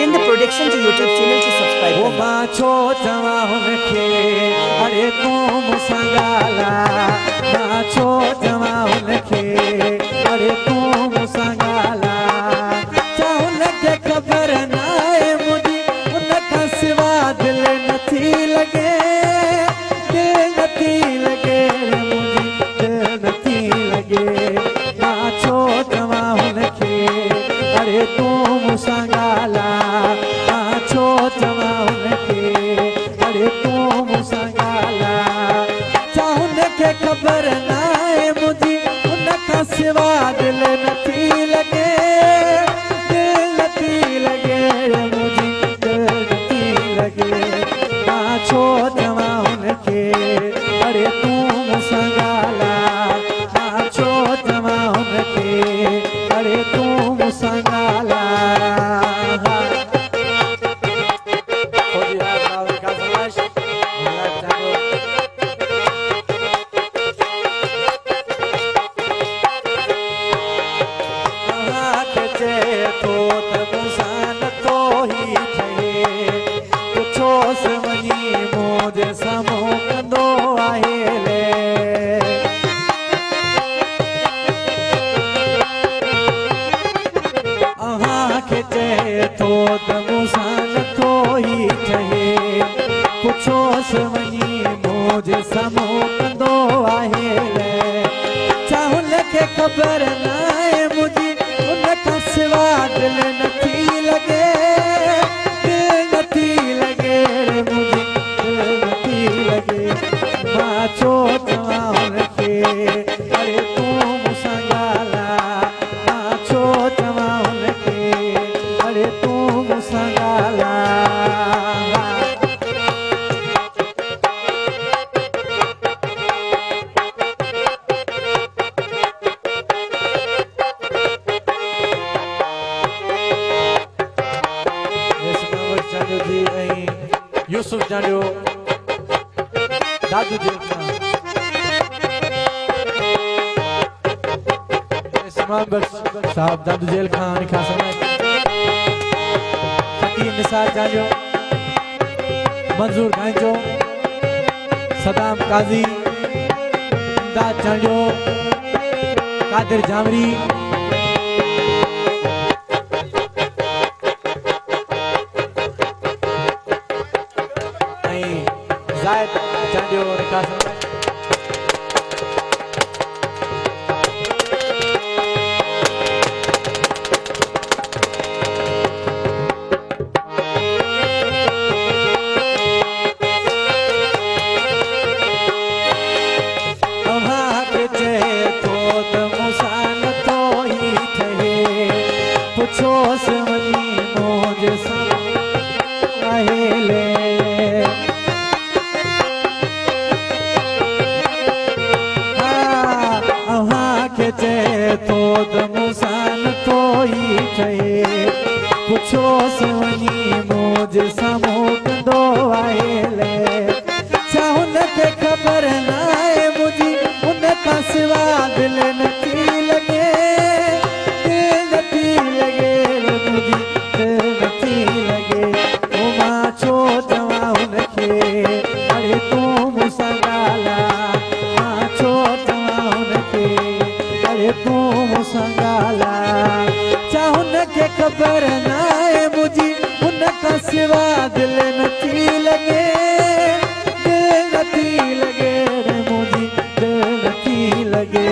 जिंद production जो YouTube channel की subscribe वो बाछो जवा उनके अरे तू मुसंगाला बाछो जवा उनके अरे तू मुसंगाला चाहुन के खबर ना है मुझे उनका सिवा दिल नथी लगे दिल नथी लगे मुझे दिल नथी लगे बाछो जवा उनके अरे तू मुसंगाला बाछो जवा उनके अरे तू मुसंगाला चाहुन के खबर ना है मुझे उनका सिवा दिल नथी लगे दिल नथी लगे मुझे दिल नथी लगे बाछो जवा उनके अरे तू मुसंगाला बाछो जवा उनके अरे तू मुसंगाला तो मुसान तो ही ठहे पुछो सवनी मुझे समो कंदो आहे चाहुन के खबर ना है मुझे उनका सिवा दिल नथी लगे दिल नथी लगे मुझे दिल नथी लगे बाछो जवा उनके अरे तू मुसंगाला बाछो जवा उनके अरे तू मुसंगाला यूसुफ जानियो दादू जेल खान इस्माम बख्श साहब दादू जेल खान का समय फकीर निसार जानियो मंजूर गांजो सदाम काजी दाद जानियो कादिर जामरी जायद जानियो का समय पुछो सवनी मुझे समले तो मुसान तो ही ठहे पुछो सवनी मुझे समो कंदो आहे चाहुन के खबर ना है मुझे उनका सिवा दिल नथी लगे दिल नथी लगे मुझे दिल नथी लगे ओ बाछो जवा उनके अरे तू मुसंगाला बाछो जवा उनके अरे तू मुसंगाला चाहुन के खबर ना है मुझे उनका सिवा दिल नथी लगे दिल नथी लगे मुझे दिल नथी लगे